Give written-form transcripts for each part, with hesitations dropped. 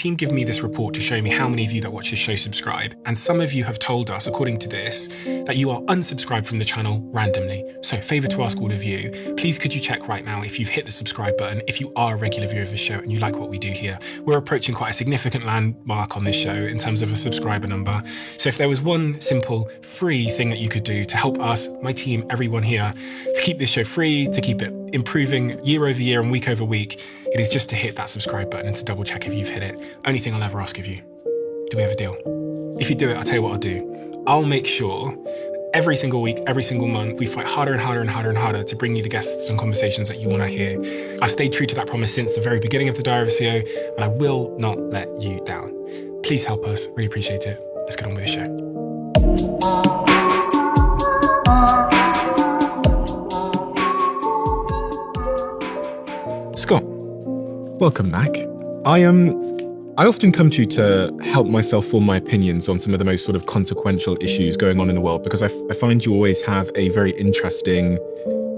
team give me this report to show me how many of you that watch this show subscribe. And some of you have told us, according to this, that you are unsubscribed from the channel randomly. So favor to ask all of you, please could you check right now if you've hit the subscribe button, if you are a regular viewer of the show and you like what we do here. We're approaching quite a significant landmark on this show in terms of a subscriber number. So if there was one simple free thing that you could do to help us, my team, everyone here, to keep this show free, to keep it improving year over year and week over week, it is just to hit that subscribe button and to double check if you've hit it. Only thing I'll ever ask of you. Do we have a deal? If you do it, I'll tell you what I'll do. I'll make sure every single week, every single month, we fight harder and harder and harder and harder to bring you the guests and conversations that you want to hear. I've stayed true to that promise since the very beginning of the Diary of a CEO, and I will not let you down. Please help us. Really appreciate it. Let's get on with the show. Scott, welcome back. I often come to you to help myself form my opinions on some of the most sort of consequential issues going on in the world, because I find you always have a very interesting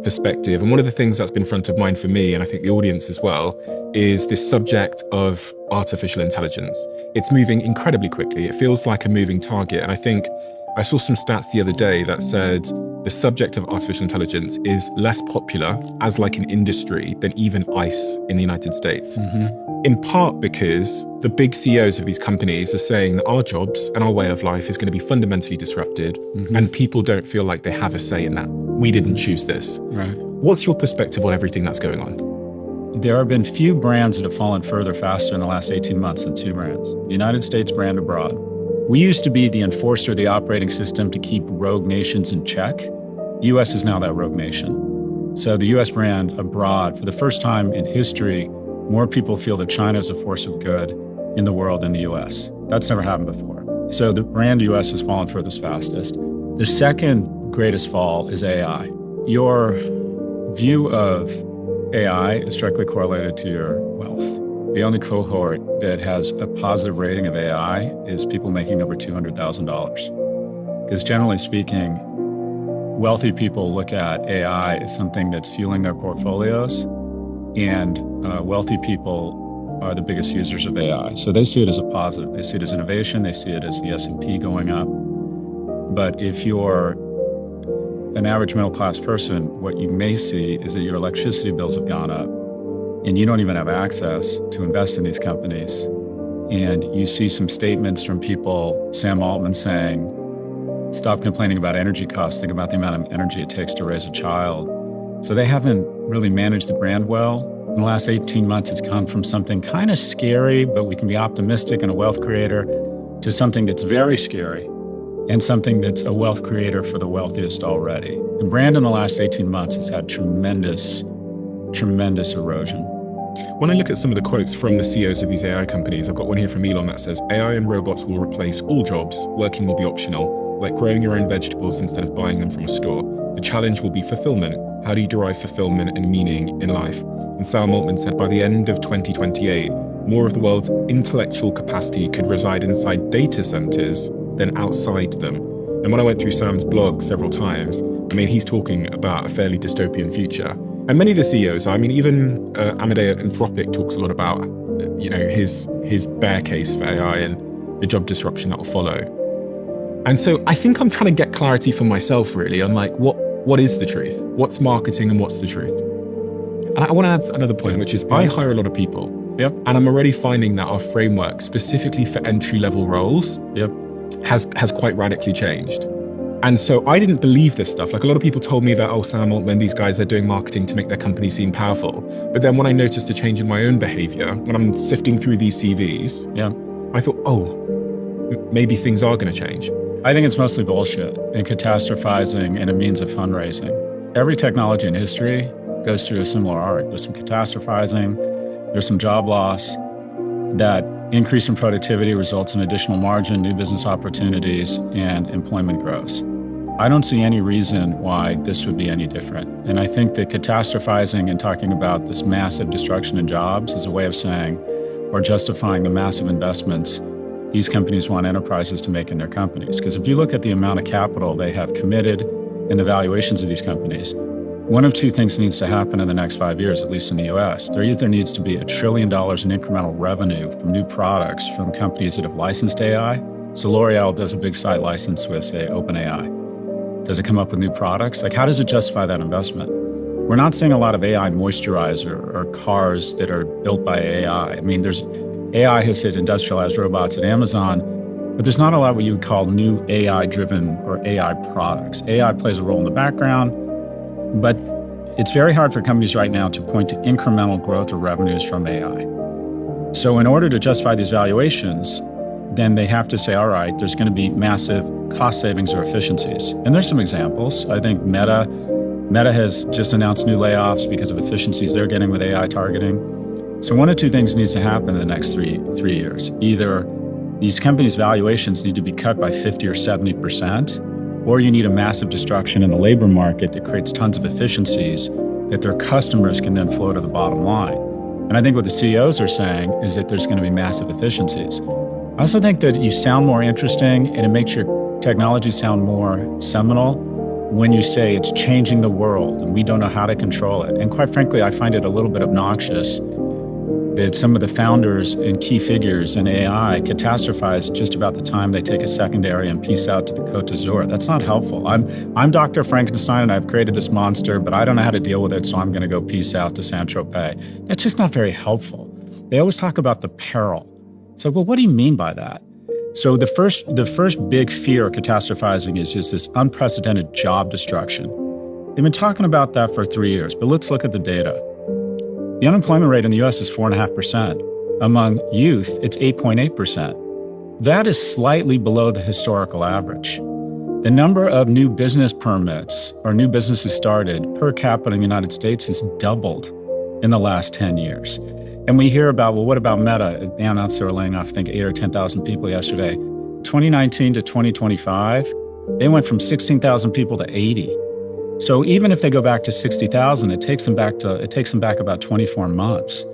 perspective. And one of the things that's been front of mind for me, and I think the audience as well, is this subject of artificial intelligence. It's moving incredibly quickly. It feels like a moving target. And I think I saw some stats the other day that said the subject of artificial intelligence is less popular as like an industry than even ICE in the United States. In part because the big CEOs of these companies are saying that our jobs and our way of life is going to be fundamentally disrupted, and people don't feel like they have a say in that. We didn't choose this. Right. What's your perspective on everything that's going on? There have been few brands that have fallen further faster in the last 18 months than two brands. The United States brand abroad. We used to be the enforcer of the operating system to keep rogue nations in check. The U.S. is now that rogue nation. So the U.S. brand abroad, for the first time in history, more people feel that China is a force of good in the world than the U.S. That's never happened before. So the brand U.S. has fallen furthest fastest. The second greatest fall is AI. Your view of AI is directly correlated to your wealth. The only cohort that has a positive rating of AI is people making over $200,000. Because generally speaking, wealthy people look at AI as something that's fueling their portfolios, and wealthy people are the biggest users of AI. So they see it as a positive. They see it as innovation. They see it as the S&P going up. But if you're an average middle-class person, what you may see is that your electricity bills have gone up, and you don't even have access to invest in these companies. And you see some statements from people, Sam Altman saying, stop complaining about energy costs, think about the amount of energy it takes to raise a child. So they haven't really managed the brand well. In the last 18 months, it's gone from something kind of scary, but we can be optimistic and a wealth creator, to something that's very scary and something that's a wealth creator for the wealthiest already. The brand in the last 18 months has had tremendous erosion. When I look at some of the quotes from the CEOs of these AI companies, I've got one here from Elon that says, AI and robots will replace all jobs, working will be optional, like growing your own vegetables instead of buying them from a store. The challenge will be fulfillment. How do you derive fulfillment and meaning in life? And Sam Altman said by the end of 2028, more of the world's intellectual capacity could reside inside data centers than outside them. And when I went through Sam's blog several times, I mean, he's talking about a fairly dystopian future. And many of the CEOs, I mean, even Amadeo Anthropic talks a lot about, his bear case for AI and the job disruption that will follow. And so I think I'm trying to get clarity for myself, really, on like, what is the truth? What's marketing and what's the truth? And I want to add another point, which is I hire a lot of people. Yep. And I'm already finding that our framework, specifically for entry-level roles, has quite radically changed. And so I didn't believe this stuff. Like a lot of people told me that, oh, Sam Altman, these guys, they're doing marketing to make their company seem powerful. But then when I noticed a change in my own behavior, when I'm sifting through these CVs, I thought, oh, maybe things are going to change. I think it's mostly bullshit and catastrophizing and a means of fundraising. Every technology in history goes through a similar arc. There's some catastrophizing, there's some job loss. That increase in productivity results in additional margin, new business opportunities, and employment grows. I don't see any reason why this would be any different. And I think that catastrophizing and talking about this massive destruction in jobs is a way of saying, or justifying the massive investments these companies want enterprises to make in their companies. Because if you look at the amount of capital they have committed and the valuations of these companies, one of two things needs to happen in the next 5 years, at least in the US. There either needs to be $1 trillion in incremental revenue from new products from companies that have licensed AI. So L'Oreal does a big site license with, say, OpenAI. Does it come up with new products? Like, how does it justify that investment? We're not seeing a lot of AI moisturizer or cars that are built by AI. I mean, AI has hit industrialized robots at Amazon, but there's not a lot what you would call new AI-driven or AI products. AI plays a role in the background, but it's very hard for companies right now to point to incremental growth or revenues from AI. So in order to justify these valuations, then they have to say, all right, there's going to be massive cost savings or efficiencies. And there's some examples. I think Meta has just announced new layoffs because of efficiencies they're getting with AI targeting. So one of two things needs to happen in the next three years. Either these companies' valuations need to be cut by 50 or 70%, or you need a massive destruction in the labor market that creates tons of efficiencies that their customers can then flow to the bottom line. And I think what the CEOs are saying is that there's going to be massive efficiencies. I also think that you sound more interesting and it makes your technology sound more seminal when you say it's changing the world and we don't know how to control it. And quite frankly, I find it a little bit obnoxious that some of the founders and key figures in AI catastrophize just about the time they take a secondary and peace out to the Côte d'Azur. That's not helpful. I'm Dr. Frankenstein and I've created this monster, but I don't know how to deal with it, so I'm going to go peace out to Saint-Tropez. That's just not very helpful. They always talk about the peril. So, well, what do you mean by that? So the first big fear of catastrophizing is just this unprecedented job destruction. They've been talking about that for 3 years, but let's look at the data. The unemployment rate in the US is 4.5%. Among youth, it's 8.8%. That is slightly below the historical average. The number of new business permits or new businesses started per capita in the United States has doubled in the last 10 years. And we hear about, well, what about Meta? They announced they were laying off, I think, 8,000 or 10,000 people yesterday. 2019 to 2025, they went from 16,000 people to 80. So even if they go back to 60,000, it takes them back about 24 months.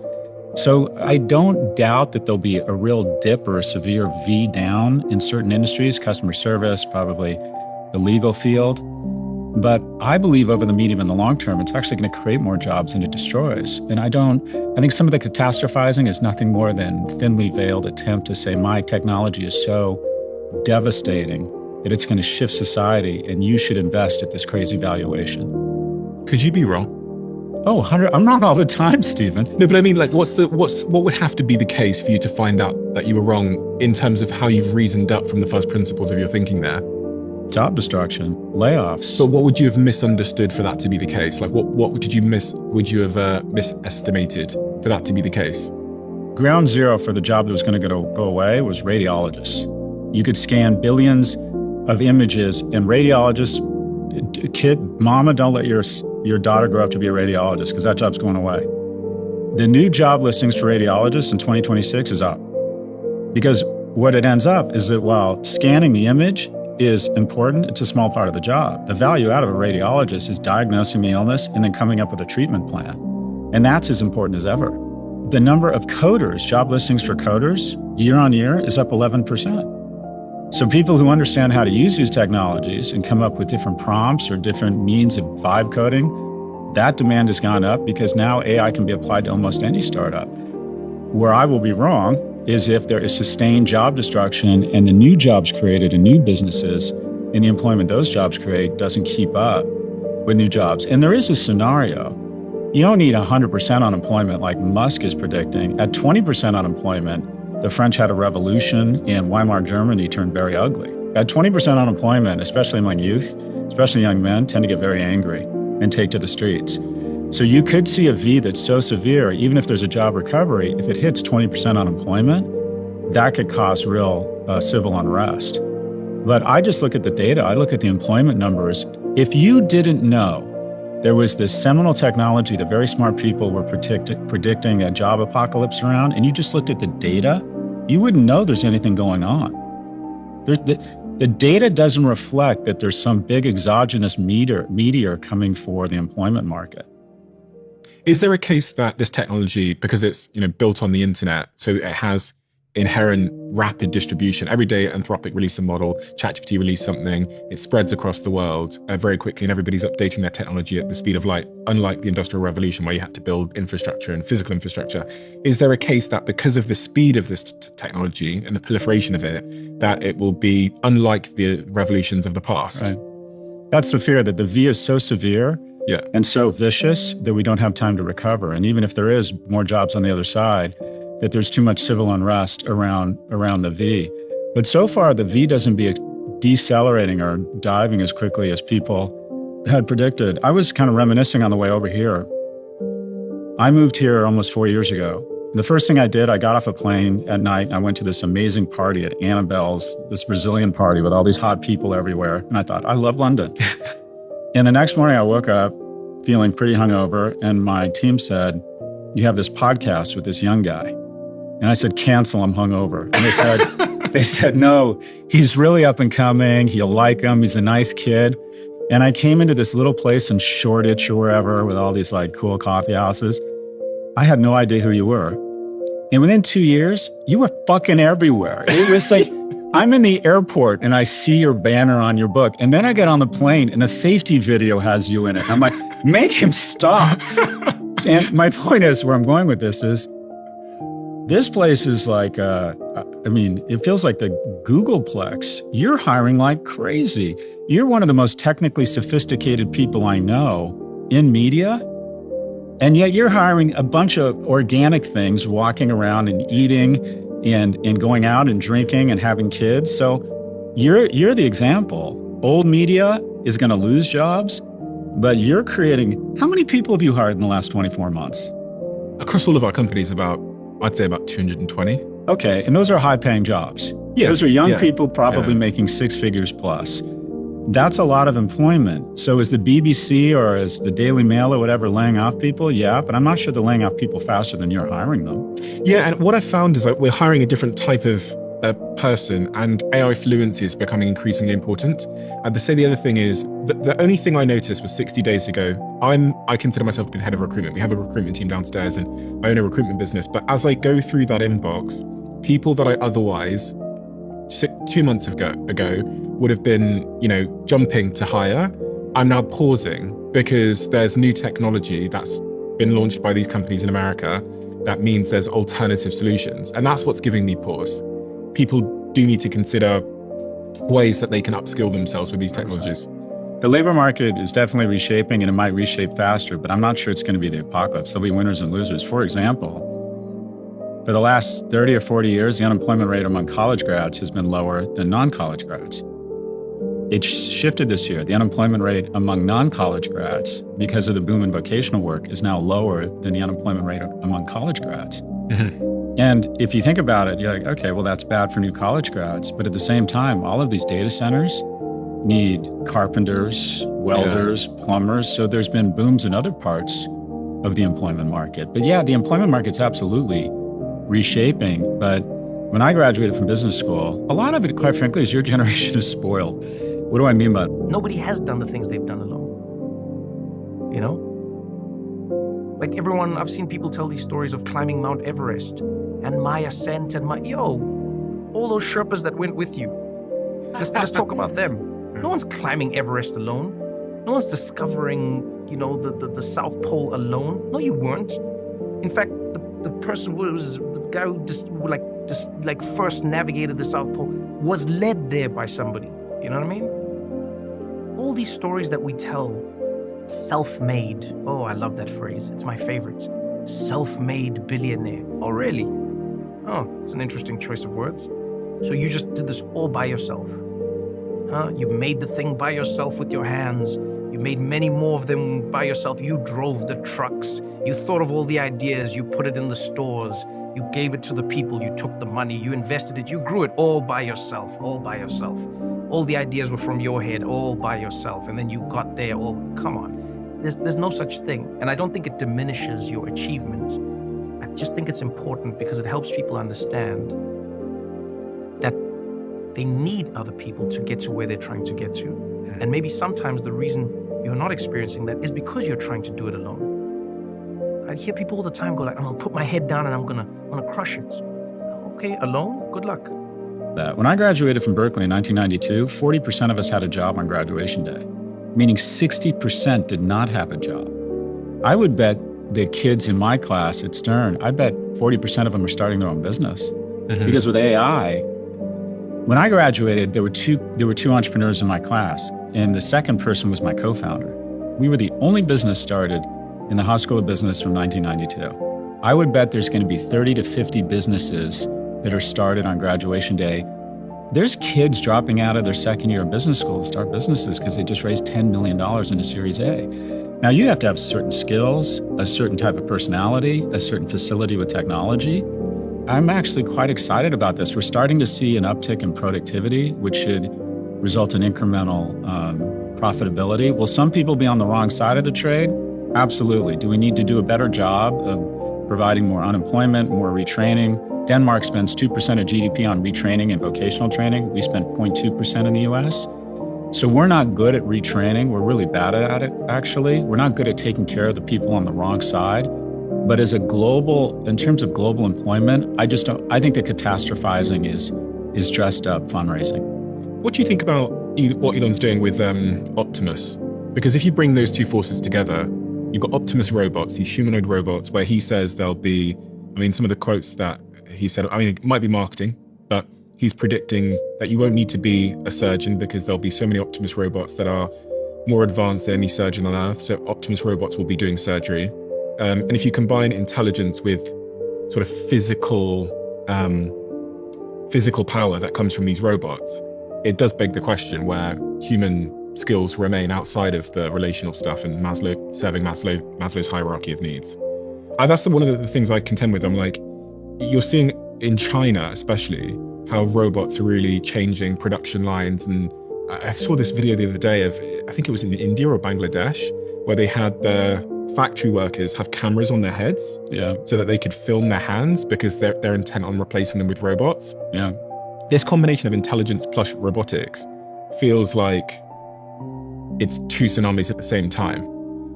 So I don't doubt that there'll be a real dip or a severe V down in certain industries, customer service, probably the legal field. But I believe over the medium and the long term, it's actually going to create more jobs than it destroys. And I think some of the catastrophizing is nothing more than thinly veiled attempt to say my technology is so devastating that it's going to shift society and you should invest at this crazy valuation. Could you be wrong? Oh, I'm wrong all the time, Stephen. No, but I mean, like, what would have to be the case for you to find out that you were wrong in terms of how you've reasoned up from the first principles of your thinking there? Job destruction, layoffs. But what would you have misunderstood for that to be the case? Like, what would you have misestimated for that to be the case? Ground zero for the job that was going to go away was radiologists. You could scan billions of images, and radiologists, mama, don't let your daughter grow up to be a radiologist because that job's going away. The new job listings for radiologists in 2026 is up. Because what it ends up is that while scanning the image is important, it's a small part of the job. The value out of a radiologist is diagnosing the illness and then coming up with a treatment plan. And that's as important as ever. The number of coders, job listings for coders, year on year is up 11%. So people who understand how to use these technologies and come up with different prompts or different means of vibe coding, that demand has gone up because now AI can be applied to almost any startup. Where I will be wrong is if there is sustained job destruction and the new jobs created in new businesses and the employment those jobs create doesn't keep up with new jobs. And there is a scenario. You don't need 100% unemployment like Musk is predicting. At 20% unemployment, the French had a revolution and Weimar Germany turned very ugly. At 20% unemployment, especially among youth, especially young men, tend to get very angry and take to the streets. So you could see a V that's so severe, even if there's a job recovery, if it hits 20% unemployment, that could cause real civil unrest. But I just look at the data. I look at the employment numbers. If you didn't know there was this seminal technology that very smart people were predicting a job apocalypse around, and you just looked at the data, you wouldn't know there's anything going on. The data doesn't reflect that there's some big exogenous meteor coming for the employment market. Is there a case that this technology, because it's built on the internet, so it has inherent rapid distribution. Every day, Anthropic released a model, ChatGPT released something, it spreads across the world very quickly, and everybody's updating their technology at the speed of light, unlike the Industrial Revolution, where you had to build infrastructure and physical infrastructure. Is there a case that because of the speed of this technology and the proliferation of it, that it will be unlike the revolutions of the past? Right. That's the fear, that the V is so severe and so vicious that we don't have time to recover. And even if there is more jobs on the other side, that there's too much civil unrest around the V. But so far, the V doesn't be decelerating or diving as quickly as people had predicted. I was kind of reminiscing on the way over here. I moved here almost 4 years ago. The first thing I did, I got off a plane at night and I went to this amazing party at Annabelle's, this Brazilian party with all these hot people everywhere. And I thought, I love London. And the next morning I woke up feeling pretty hungover, and my team said, you have this podcast with this young guy. And I said, cancel, I'm hungover. And they said, no, he's really up and coming. You'll like him. He's a nice kid. And I came into this little place in Shoreditch or wherever with all these like cool coffee houses. I had no idea who you were. And within 2 years, you were fucking everywhere. It was like, I'm in the airport and I see your banner on your book. And then I get on the plane and the safety video has you in it. I'm like, make him stop. And my point is, where I'm going with this is, this place is like, it feels like the Googleplex. You're hiring like crazy. You're one of the most technically sophisticated people I know in media. And yet you're hiring a bunch of organic things, walking around and eating and going out and drinking and having kids. So you're the example. Old media is going to lose jobs, but you're creating, how many people have you hired in the last 24 months? Across all of our companies, I'd say about 220. Okay, and those are high-paying jobs. Yeah, those are young people probably making six figures plus. That's a lot of employment. So is the BBC or is the Daily Mail or whatever laying off people? Yeah, but I'm not sure they're laying off people faster than you're hiring them. Yeah, and what I've found is like we're hiring a different type of person, and AI fluency is becoming increasingly important. And to say the other thing is, the only thing I noticed was 60 days ago, I consider myself to be the head of recruitment. We have a recruitment team downstairs and I own a recruitment business. But as I go through that inbox, people that I otherwise 2 months ago would have been, jumping to hire, I'm now pausing because there's new technology that's been launched by these companies in America that means there's alternative solutions. And that's what's giving me pause. People do need to consider ways that they can upskill themselves with these technologies. The labor market is definitely reshaping, and it might reshape faster, but I'm not sure it's going to be the apocalypse. There'll be winners and losers. For example, for the last 30 or 40 years, the unemployment rate among college grads has been lower than non-college grads. It shifted this year. The unemployment rate among non-college grads, because of the boom in vocational work, is now lower than the unemployment rate among college grads. Mm-hmm. And if you think about it, you're like, okay, well, that's bad for new college grads. But at the same time, all of these data centers need carpenters, welders, plumbers. So there's been booms in other parts of the employment market. But yeah, the employment market's absolutely reshaping. But when I graduated from business school, a lot of it, quite frankly, is your generation is spoiled. What do I mean by that? Nobody has done the things they've done alone. Like everyone, I've seen people tell these stories of climbing Mount Everest and my ascent and all those Sherpas that went with you. Let's talk about them. No one's climbing Everest alone. No one's discovering, the South Pole alone. No, you weren't. In fact, the person was the guy who just first navigated the South Pole was led there by somebody. You know what I mean? All these stories that we tell, self-made. Oh, I love that phrase. It's my favorite. Self-made billionaire. Oh, really? Oh, it's an interesting choice of words. So you just did this all by yourself. Huh? You made the thing by yourself with your hands. You made many more of them by yourself. You drove the trucks. You thought of all the ideas. You put it in the stores. You gave it to the people. You took the money. You invested it. You grew it all by yourself. All by yourself. All the ideas were from your head, all by yourself. And then you got there. Come on. There's no such thing. And I don't think it diminishes your achievements. I just think it's important because it helps people understand that they need other people to get to where they're trying to get to. And maybe sometimes the reason you're not experiencing that is because you're trying to do it alone. I hear people all the time go like, I'm gonna put my head down and I'm gonna crush it. No, okay, alone, good luck. When I graduated from Berkeley in 1992, 40% of us had a job on graduation day, meaning 60% did not have a job. I would bet the kids in my class at Stern, I bet 40% of them are starting their own business. Because with AI, when I graduated, there were two entrepreneurs in my class, and the second person was my co-founder. We were the only business started in the Haas School of Business from 1992. I would bet there's going to be 30 to 50 businesses that are started on graduation day. There's kids dropping out of their second year of business school to start businesses because they just raised $10 million in a Series A. Now, you have to have certain skills, a certain type of personality, a certain facility with technology. I'm actually quite excited about this. We're starting to see an uptick in productivity, which should result in incremental profitability. Will some people be on the wrong side of the trade? Absolutely. Do we need to do a better job of providing more unemployment, more retraining? Denmark spends 2% of GDP on retraining and vocational training. We spend 0.2% in the US. So we're not good at retraining. We're really bad at it, actually. We're not good at taking care of the people on the wrong side. But as a in terms of global employment, I think that catastrophizing is dressed up fundraising. What do you think about what Elon's doing with Optimus? Because if you bring those two forces together, you've got Optimus robots, these humanoid robots, where he says there'll be, some of the quotes that he said, it might be marketing, but he's predicting that you won't need to be a surgeon because there'll be so many Optimus robots that are more advanced than any surgeon on Earth. So Optimus robots will be doing surgery. And if you combine intelligence with sort of physical power that comes from these robots, it does beg the question where human skills remain outside of the relational stuff and serving Maslow's hierarchy of needs. That's one of the things I contend with. I'm like, you're seeing in China especially how robots are really changing production lines. And I saw this video the other day of, I think it was in India or Bangladesh, where they had the factory workers have cameras on their heads so that they could film their hands because they're intent on replacing them with robots. Yeah. This combination of intelligence plus robotics feels like it's two tsunamis at the same time.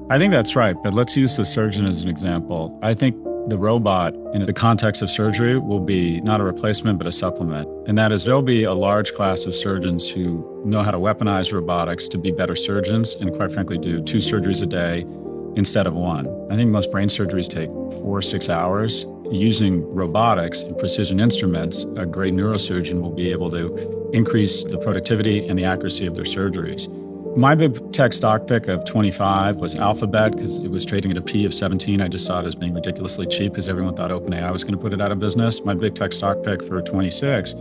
I think that's right, but let's use the surgeon as an example. I think the robot in the context of surgery will be not a replacement, but a supplement. And that is, there'll be a large class of surgeons who know how to weaponize robotics to be better surgeons and quite frankly do 2 surgeries a day instead of 1. I think most brain surgeries take 4 or 6 hours. Using robotics and precision instruments, a great neurosurgeon will be able to increase the productivity and the accuracy of their surgeries. My big tech stock pick of 25 was Alphabet because it was trading at a P of 17. I just saw it as being ridiculously cheap because everyone thought OpenAI was going to put it out of business. My big tech stock pick for 26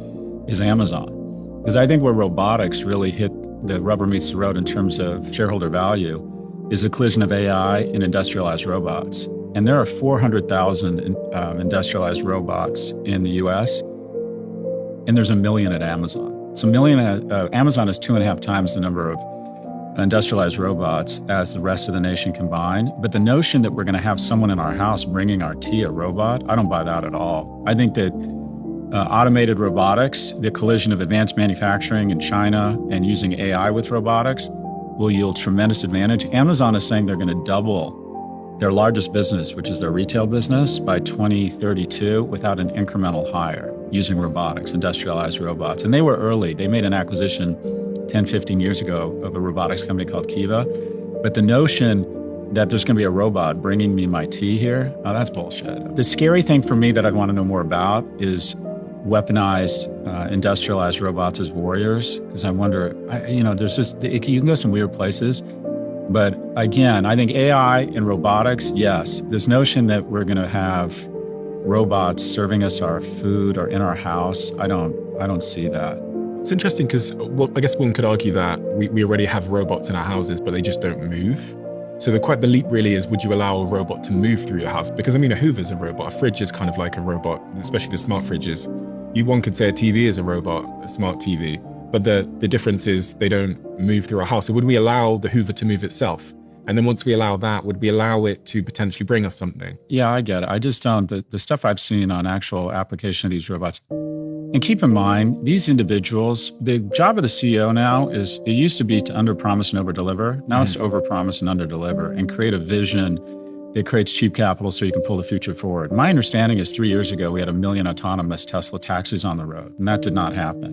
is Amazon because I think where robotics really hit the rubber meets the road in terms of shareholder value is the collision of AI and industrialized robots. And there are 400,000 industrialized robots in the US, and there's 1 million at Amazon. So Amazon is 2.5 times the number of industrialized robots as the rest of the nation combined. But the notion that we're going to have someone in our house bringing our tea a robot, I don't buy that at all. I think that automated robotics, the collision of advanced manufacturing in China and using AI with robotics will yield tremendous advantage. Amazon is saying they're going to double their largest business, which is their retail business, by 2032 without an incremental hire using robotics, industrialized robots. And they were early. They made an acquisition 10, 15 years ago of a robotics company called Kiva. But the notion that there's going to be a robot bringing me my tea here, that's bullshit. The scary thing for me that I'd want to know more about is weaponized, industrialized robots as warriors. Because I wonder, there's just, you can go some weird places. But again, I think AI and robotics, yes. This notion that we're going to have robots serving us our food or in our house, I don't see that. It's interesting because, I guess one could argue that we already have robots in our houses, but they just don't move. So the leap really is, would you allow a robot to move through your house? Because a Hoover's a robot, a fridge is kind of like a robot, especially the smart fridges. One could say a TV is a robot, a smart TV, but the difference is they don't move through our house. So would we allow the Hoover to move itself? And then once we allow that, would we allow it to potentially bring us something? Yeah, I get it. I just don't, the stuff I've seen on actual application of these robots. And keep in mind, these individuals, the job of the CEO now is, it used to be to underpromise and overdeliver. Now it's to overpromise and underdeliver and create a vision that creates cheap capital so you can pull the future forward. My understanding is 3 years ago, we had 1 million autonomous Tesla taxis on the road, and that did not happen.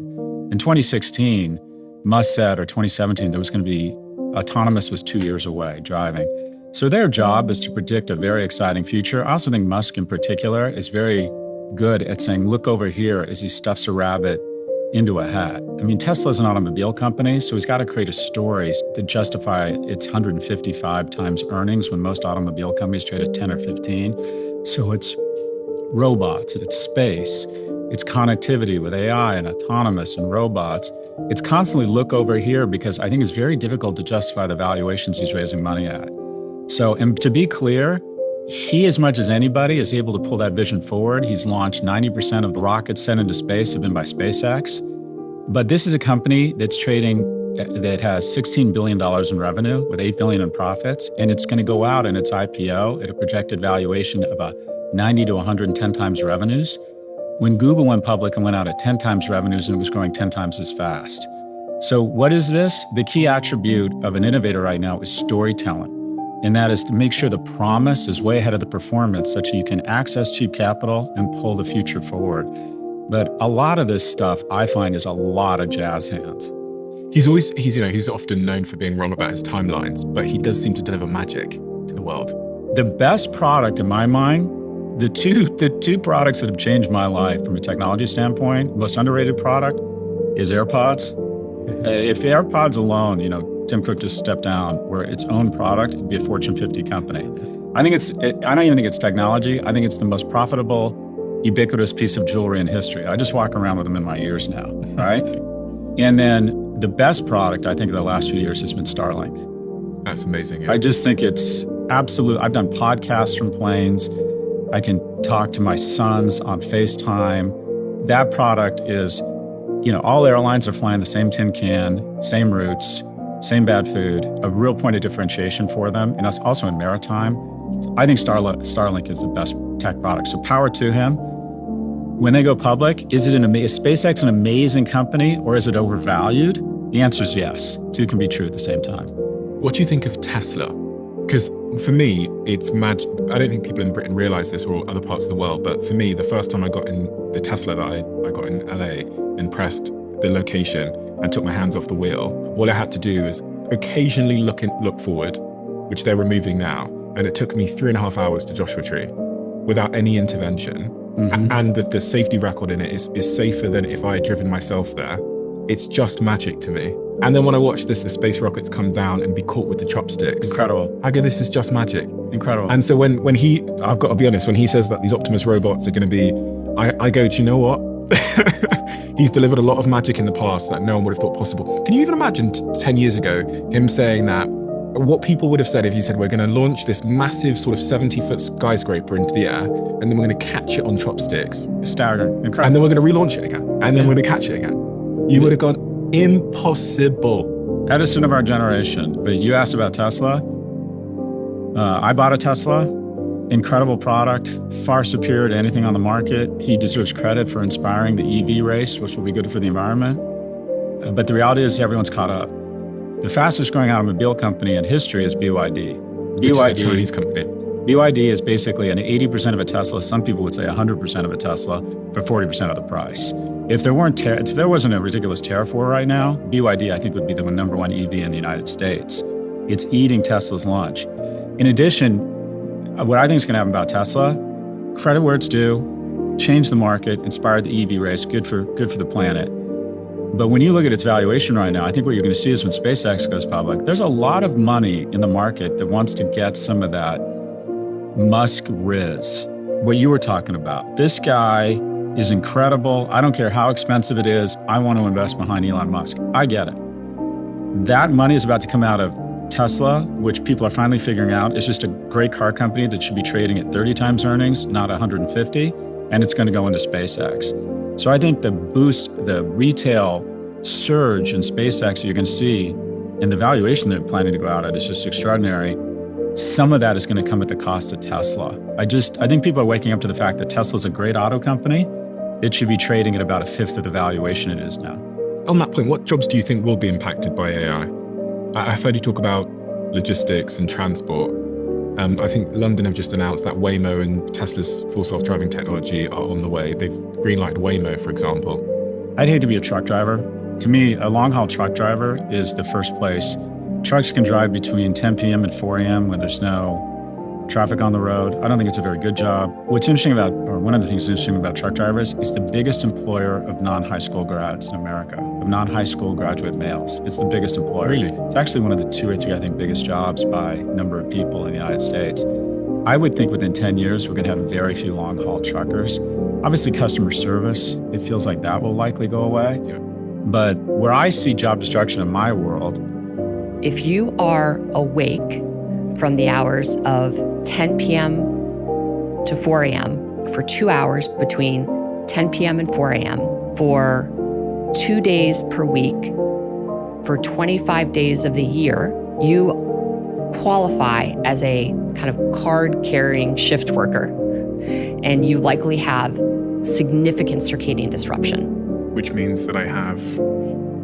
In 2016, Musk said, or 2017, there was going to be autonomous was 2 years away driving. So their job is to predict a very exciting future. I also think Musk in particular is very good at saying, look over here as he stuffs a rabbit into a hat. I mean, Tesla's an automobile company, so he's got to create a story to justify its 155 times earnings when most automobile companies trade at 10 or 15. So it's robots, it's space, it's connectivity with AI and autonomous and robots. It's constantly look over here because I think it's very difficult to justify the valuations he's raising money at. So, and to be clear, he, as much as anybody, is able to pull that vision forward. He's launched 90% of the rockets sent into space have been by SpaceX. But this is a company that's trading, that has $16 billion in revenue with $8 billion in profits. And it's going to go out in its IPO at a projected valuation of about 90 to 110 times revenues. When Google went public and went out at 10 times revenues and it was growing 10 times as fast. So what is this? The key attribute of an innovator right now is storytelling. And that is to make sure the promise is way ahead of the performance such that you can access cheap capital and pull the future forward. But a lot of this stuff I find is a lot of jazz hands. He's often known for being wrong about his timelines, but he does seem to deliver magic to the world. The best product in my mind, the two products that have changed my life from a technology standpoint, most underrated product is AirPods. If AirPods alone, Tim Cook just stepped down, were its own product, it'd be a Fortune 50 company. I don't even think it's technology. I think it's the most profitable, ubiquitous piece of jewelry in history. I just walk around with them in my ears now, right? And then the best product, I think, of the last few years has been Starlink. That's amazing. Yeah. I just think it's absolute. I've done podcasts from planes. I can talk to my sons on FaceTime. That product is, all airlines are flying the same tin can, same routes, same bad food, a real point of differentiation for them, and also in maritime. I think Starlink is the best tech product. So power to him. When they go public, is SpaceX an amazing company or is it overvalued? The answer is yes. Two can be true at the same time. What do you think of Tesla? Because for me, it's magic. I don't think people in Britain realize this or other parts of the world, but for me, the first time I got in the Tesla that I got in LA and pressed the location and took my hands off the wheel, all I had to do was occasionally look forward, which they're removing now. And it took me 3.5 hours to Joshua Tree without any intervention. Mm-hmm. And the safety record in it is safer than if I had driven myself there. It's just magic to me. And then when I watch the space rockets come down and be caught with the chopsticks. Incredible. I go, this is just magic. Incredible. And so when he, I've got to be honest, when he says that these Optimus robots are going to be, I go, do you know what? He's delivered a lot of magic in the past that no one would have thought possible. Can you even imagine 10 years ago, him saying that, what people would have said if he said, we're going to launch this massive sort of 70-foot skyscraper into the air, and then we're going to catch it on chopsticks. Staggering. Incredible. And then we're going to relaunch it again. And then we're going to catch it again. You would have gone, impossible. Edison of our generation. But you asked about Tesla. I bought a Tesla. Incredible product, far superior to anything on the market. He deserves credit for inspiring the EV race, which will be good for the environment. But the reality is everyone's caught up. The fastest growing automobile company in history is BYD. Which is a Chinese company. BYD is basically an 80% of a Tesla. Some people would say 100% of a Tesla for 40% of the price. If there wasn't a ridiculous tariff war right now, BYD, I think, would be the number one EV in the United States. It's eating Tesla's lunch. In addition, what I think is going to happen about Tesla, credit where it's due, change the market, inspire the EV race, good for the planet. But when you look at its valuation right now, I think what you're going to see is when SpaceX goes public, there's a lot of money in the market that wants to get some of that Musk riz, what you were talking about. This guy is incredible. I don't care how expensive it is. I want to invest behind Elon Musk. I get it. That money is about to come out of Tesla, which people are finally figuring out is just a great car company that should be trading at 30 times earnings, not 150, and it's going to go into SpaceX. So I think the boost, the retail surge in SpaceX you're going to see, and the valuation they're planning to go out at is just extraordinary. Some of that is going to come at the cost of Tesla. I think people are waking up to the fact that Tesla's a great auto company. It should be trading at about 1/5 of the valuation it is now. On that point, what jobs do you think will be impacted by AI? I've heard you talk about logistics and transport. I think London have just announced that Waymo and Tesla's full self-driving technology are on the way. They've greenlighted Waymo, for example. I'd hate to be a truck driver. To me, a long-haul truck driver is the first place. Trucks can drive between 10 p.m. and 4 a.m. when there's no traffic on the road. I don't think it's a very good job. What's interesting about, or one of the things that's interesting about truck drivers is the biggest employer of non-high school grads in America, of non-high school graduate males. It's the biggest employer. Really? It's actually one of the 2 or 3, I think, biggest jobs by number of people in the United States. I would think within 10 years, we're going to have very few long-haul truckers. Obviously, customer service, it feels like that will likely go away. Yeah. But where I see job destruction in my world, if you are awake from the hours of 10 p.m. to 4 a.m. for 2 hours between 10 p.m. and 4 a.m. for 2 days per week for 25 days of the year, you qualify as a kind of card-carrying shift worker, and you likely have significant circadian disruption. Which means that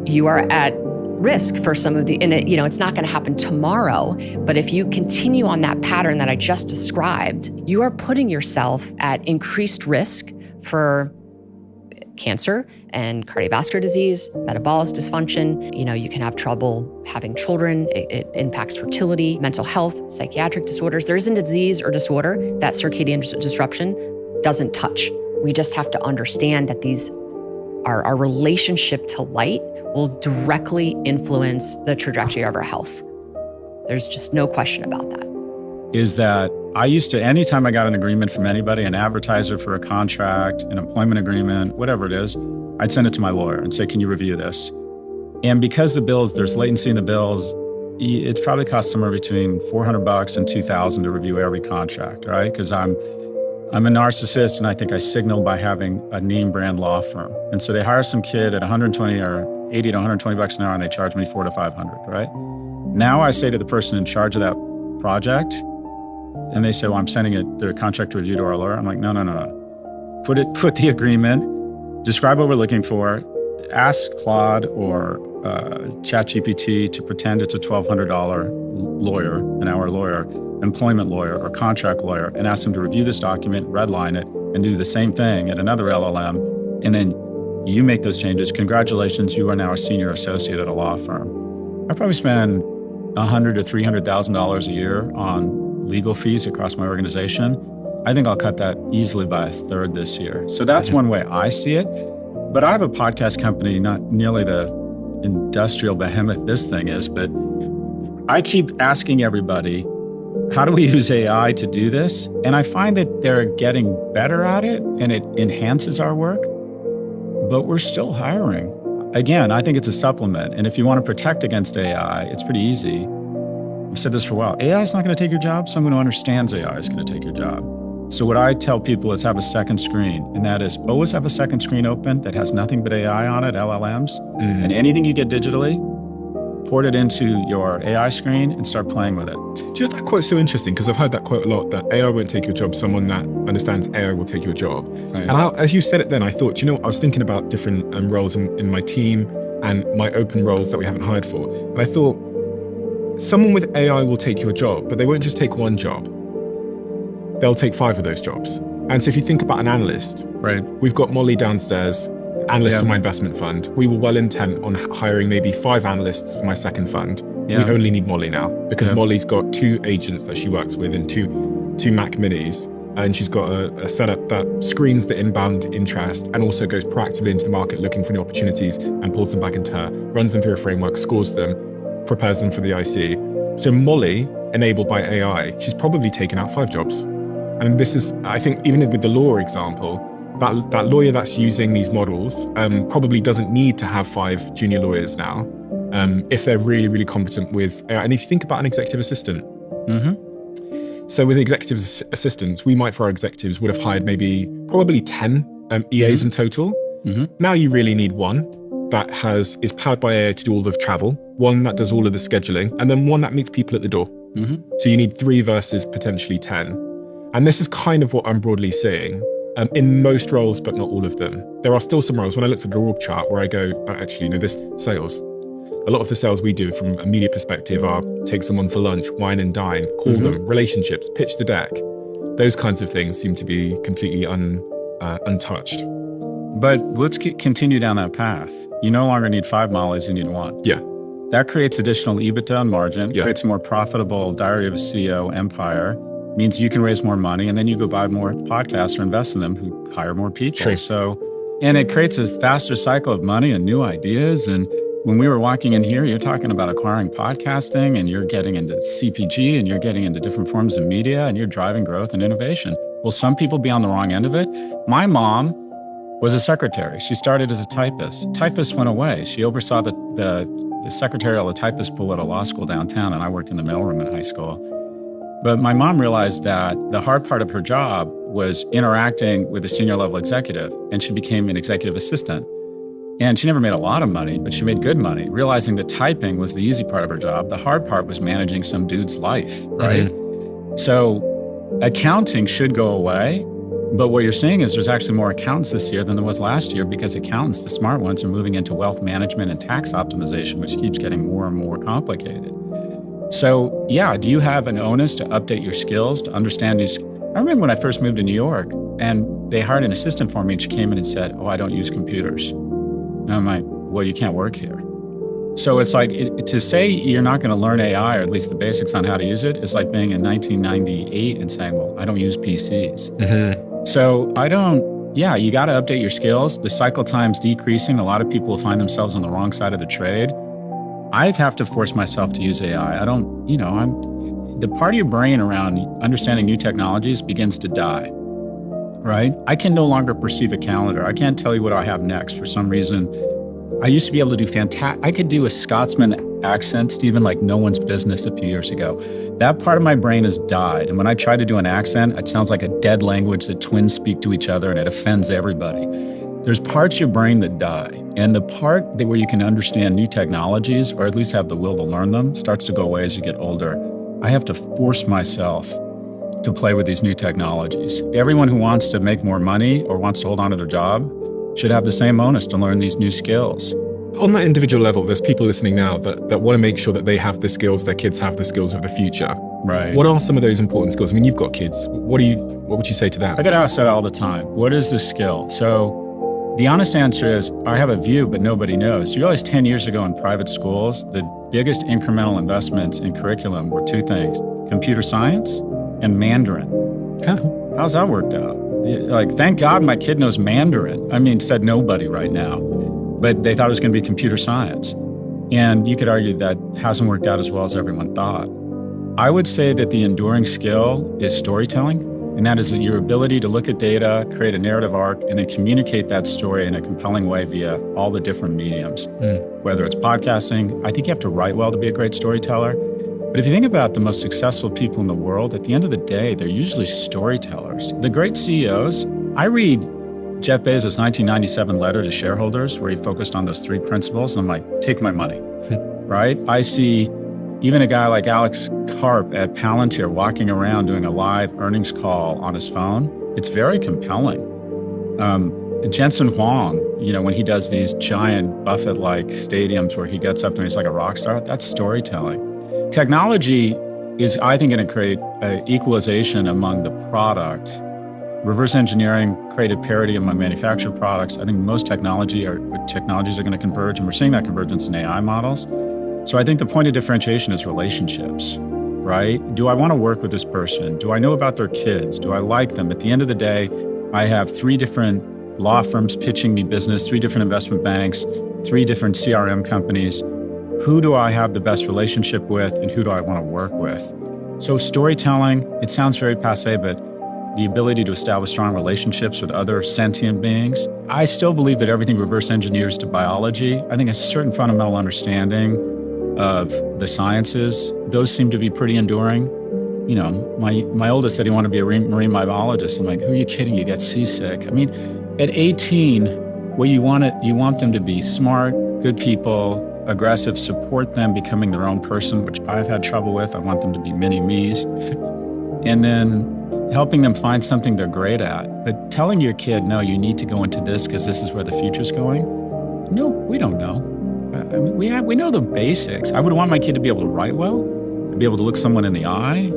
You are at risk for some of the, and it's not going to happen tomorrow, but if you continue on that pattern that I just described, you are putting yourself at increased risk for cancer and cardiovascular disease, metabolic dysfunction. You can have trouble having children. It impacts fertility, mental health, psychiatric disorders. There isn't a disease or disorder that circadian disruption doesn't touch. We just have to understand that our relationship to light will directly influence the trajectory of our health. There's just no question about that. Is that I used to, anytime I got an agreement from anybody, an advertiser for a contract, an employment agreement, whatever it is, I'd send it to my lawyer and say, can you review this? And because the bills, there's latency in the bills, it probably costs somewhere between $400 and $2,000 to review every contract, right? Because I'm a narcissist, and I think I signal by having a name brand law firm. And so they hire some kid at 120 or 80 to 120 bucks an hour, and they charge me 400 to 500, right? Now I say to the person in charge of that project, and they say, well, I'm sending their contract review to our lawyer. I'm like, no. Put the agreement, describe what we're looking for, ask Claude or ChatGPT to pretend it's a $1,200 lawyer, an hour lawyer, employment lawyer or contract lawyer, and ask them to review this document, redline it, and do the same thing at another LLM. And then you make those changes. Congratulations, you are now a senior associate at a law firm. I probably spend $100,000 to $300,000 a year on legal fees across my organization. I think I'll cut that easily by a third this year. So that's one way I see it. But I have a podcast company, not nearly the industrial behemoth this thing is, but I keep asking everybody, how do we use AI to do this? And I find that they're getting better at it and it enhances our work, but we're still hiring. Again, I think it's a supplement. And if you want to protect against AI, it's pretty easy. I've said this for a while. AI is not going to take your job. Someone who understands AI is going to take your job. So what I tell people is have a second screen, and that is always have a second screen open that has nothing but AI on it, LLMs, and anything you get digitally, port it into your AI screen and start playing with it. Do you know that quote's so interesting? Because I've heard that quote a lot, that AI won't take your job. Someone that understands AI will take your job. Right. And as you said it then, I thought, I was thinking about different roles in my team and my open roles that we haven't hired for. And I thought, someone with AI will take your job, but they won't just take one job. They'll take 5 of those jobs. And so if you think about an analyst, Right. we've got Molly downstairs, analyst for my investment fund. We were well intent on hiring maybe 5 analysts for my second fund. Yeah. We only need Molly now because Molly's got 2 agents that she works with and two Mac Minis. And she's got a setup that screens the inbound interest and also goes proactively into the market looking for new opportunities and pulls them back into her, runs them through a framework, scores them, prepares them for the IC. So Molly, enabled by AI, she's probably taken out 5 jobs. And this is, I think, even with the law example, that lawyer that's using these models probably doesn't need to have 5 junior lawyers now if they're really, really competent with AI. And if you think about an executive assistant, so with executive assistants, we might, for our executives, would have hired probably 10 EAs in total. Now you really need one that is powered by AI to do all the travel, one that does all of the scheduling, and then one that meets people at the door. So you need 3 versus potentially 10. And this is kind of what I'm broadly seeing in most roles, but not all of them. There are still some roles, when I looked at the org chart, where I go, actually, this sales. A lot of the sales we do from a media perspective are take someone for lunch, wine and dine, call them, relationships, pitch the deck. Those kinds of things seem to be completely untouched. But let's continue down that path. You no longer need 5 mollies, you need 1. Yeah. That creates additional EBITDA and margin, creates a more profitable Diary of a CEO empire, means you can raise more money, and then you go buy more podcasts or invest in them who hire more people. True. So, and it creates a faster cycle of money and new ideas. And when we were walking in here, you're talking about acquiring podcasting, and you're getting into CPG, and you're getting into different forms of media, and you're driving growth and innovation. Will some people be on the wrong end of it? My mom was a secretary. She started as a typist. Typist went away. She oversaw the secretarial, the typist pool at a law school downtown, and I worked in the mailroom in high school. But my mom realized that the hard part of her job was interacting with a senior level executive, and she became an executive assistant. And she never made a lot of money, but she made good money, realizing that typing was the easy part of her job. The hard part was managing some dude's life, right? So accounting should go away. But what you're seeing is there's actually more accountants this year than there was last year, because accountants, the smart ones, are moving into wealth management and tax optimization, which keeps getting more and more complicated. So yeah, do you have an onus to update your skills, to understand these? I remember when I first moved to New York and they hired an assistant for me, and she came in and said, "Oh, I don't use computers." And I'm like, "Well, you can't work here." So it's like, to say you're not going to learn AI, or at least the basics on how to use it, is like being in 1998 and saying, "Well, I don't use PCs." So you got to update your skills. The cycle time's decreasing. A lot of people will find themselves on the wrong side of the trade. I have to force myself to use AI. The part of your brain around understanding new technologies begins to die, right? I can no longer perceive a calendar. I can't tell you what I have next for some reason. I used to be able to do I could do a Scotsman accent, Stephen, like no one's business a few years ago. That part of my brain has died. And when I try to do an accent, it sounds like a dead language that twins speak to each other, and it offends everybody. There's parts of your brain that die. And the part where you can understand new technologies, or at least have the will to learn them, starts to go away as you get older. I have to force myself to play with these new technologies. Everyone who wants to make more money or wants to hold on to their job should have the same onus to learn these new skills. On that individual level, there's people listening now that want to make sure that they have the skills, their kids have the skills of the future. Right. What are some of those important skills? I mean, you've got kids. What would you say to them? I get asked that all the time. What is the skill? So the honest answer is, I have a view, but nobody knows. You realize 10 years ago in private schools, the biggest incremental investments in curriculum were 2 things: computer science and Mandarin. How's that worked out? Like, thank God my kid knows Mandarin. I mean, said nobody right now. But they thought it was going to be computer science. And you could argue that hasn't worked out as well as everyone thought. I would say that the enduring skill is storytelling. And that is your ability to look at data, create a narrative arc, and then communicate that story in a compelling way via all the different mediums. Whether it's podcasting, I think you have to write well to be a great storyteller. But if you think about the most successful people in the world, at the end of the day, they're usually storytellers. The great CEOs, I read Jeff Bezos' 1997 letter to shareholders where he focused on those 3 principles, and I'm like, take my money, right? I see even a guy like Alex Karp at Palantir walking around doing a live earnings call on his phone. It's very compelling. Jensen Huang, when he does these giant Buffett-like stadiums where he gets up and he's like a rock star, that's storytelling. Technology is, I think, going to create equalization among the product. Reverse engineering created parity among manufactured products. I think most technologies are going to converge, and we're seeing that convergence in AI models. So I think the point of differentiation is relationships, right? Do I want to work with this person? Do I know about their kids? Do I like them? At the end of the day, I have 3 different law firms pitching me business, 3 different investment banks, 3 different CRM companies. Who do I have the best relationship with, and who do I want to work with? So storytelling, it sounds very passé, but the ability to establish strong relationships with other sentient beings. I still believe that everything reverse engineers to biology. I think a certain fundamental understanding of the sciences, those seem to be pretty enduring. My oldest said he wanted to be a marine biologist. I'm like, who are you kidding? You get seasick. I mean, at 18, what you want them to be smart, good people, aggressive, support them becoming their own person, which I've had trouble with. I want them to be mini-me's. And then helping them find something they're great at. But telling your kid, no, you need to go into this because this is where the future's going. No, we don't know. We know the basics. I would want my kid to be able to write well, to be able to look someone in the eye,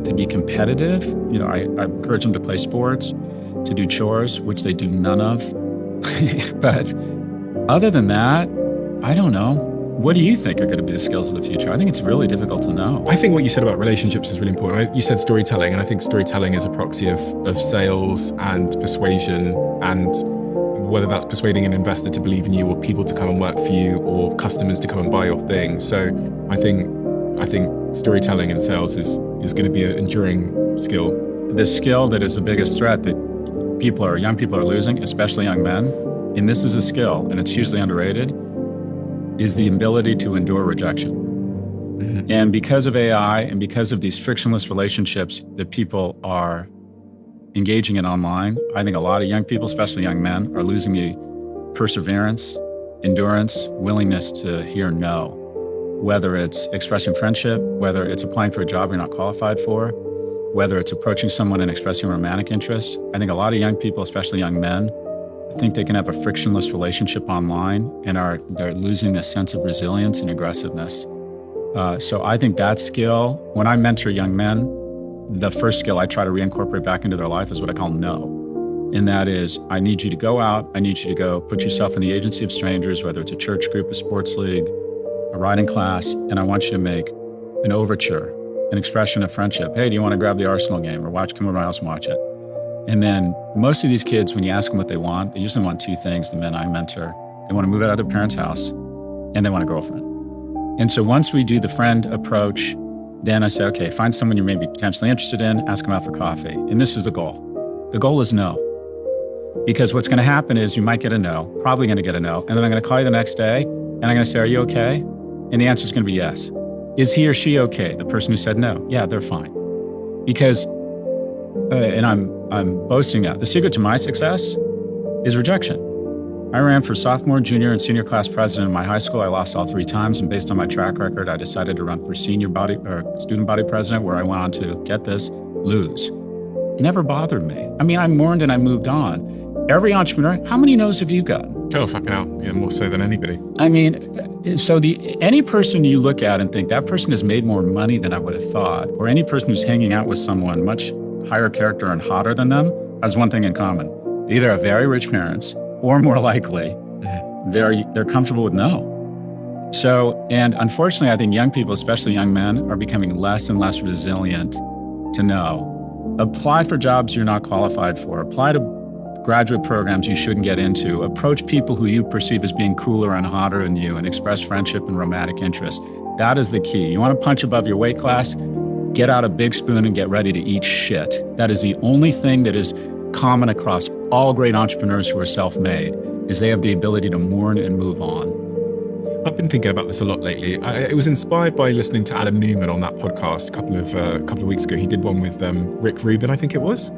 to be competitive. I encourage them to play sports, to do chores, which they do none of. But other than that, I don't know. What do you think are going to be the skills of the future? I think it's really difficult to know. I think what you said about relationships is really important. You said storytelling, and I think storytelling is a proxy of sales and persuasion, and whether that's persuading an investor to believe in you or people to come and work for you or customers to come and buy your thing. So I think storytelling and sales is going to be an enduring skill. The skill that is the biggest threat that young people are losing, especially young men, and this is a skill, and it's hugely underrated, is the ability to endure rejection. Mm-hmm. And because of AI and because of these frictionless relationships that people are engaging in online, I think a lot of young people, especially young men, are losing the perseverance, endurance, willingness to hear no, whether it's expressing friendship, whether it's applying for a job you're not qualified for, whether it's approaching someone and expressing romantic interest. I think a lot of young people, especially young men, think they can have a frictionless relationship online and they're losing a sense of resilience and aggressiveness. So I think that skill, when I mentor young men, the first skill I try to reincorporate back into their life is what I call no. And that is, I need you to go out, I need you to go put yourself in the agency of strangers, whether it's a church group, a sports league, a riding class, and I want you to make an overture, an expression of friendship. Hey, do you want to grab the Arsenal game or come over to my house and watch it? And then most of these kids, when you ask them what they want, they usually want two things, the men I mentor. They want to move out of their parents' house and they want a girlfriend. And so once we do the friend approach, then I say, okay, find someone you're maybe potentially interested in, ask them out for coffee. And this is the goal. The goal is no. Because what's going to happen is you might get a no, probably going to get a no. And then I'm going to call you the next day and I'm going to say, are you okay? And the answer is going to be yes. Is he or she okay? The person who said no, yeah, they're fine. Because, and I'm boasting that, the secret to my success is rejection. I ran for sophomore, junior, and senior class president in my high school. I lost all 3 times, and based on my track record, I decided to run for student body president, where I went on to, get this, lose. It never bothered me. I mean, I mourned and I moved on. Every entrepreneur, how many no's have you gotten? Oh, fucking hell. Yeah, more so than anybody. I mean, so any person you look at and think that person has made more money than I would have thought, or any person who's hanging out with someone much higher character and hotter than them, has one thing in common. They either have very rich parents, or more likely, they're comfortable with no. So, and unfortunately, I think young people, especially young men, are becoming less and less resilient to no. Apply for jobs you're not qualified for. Apply to graduate programs you shouldn't get into. Approach people who you perceive as being cooler and hotter than you and express friendship and romantic interest. That is the key. You want to punch above your weight class? Get out a big spoon and get ready to eat shit. That is the only thing that is common across all great entrepreneurs who are self-made, is they have the ability to mourn and move on. I've been thinking about this a lot lately. It was inspired by listening to Adam Newman on that podcast a couple of weeks ago. He did one with Rick Rubin, I think it was.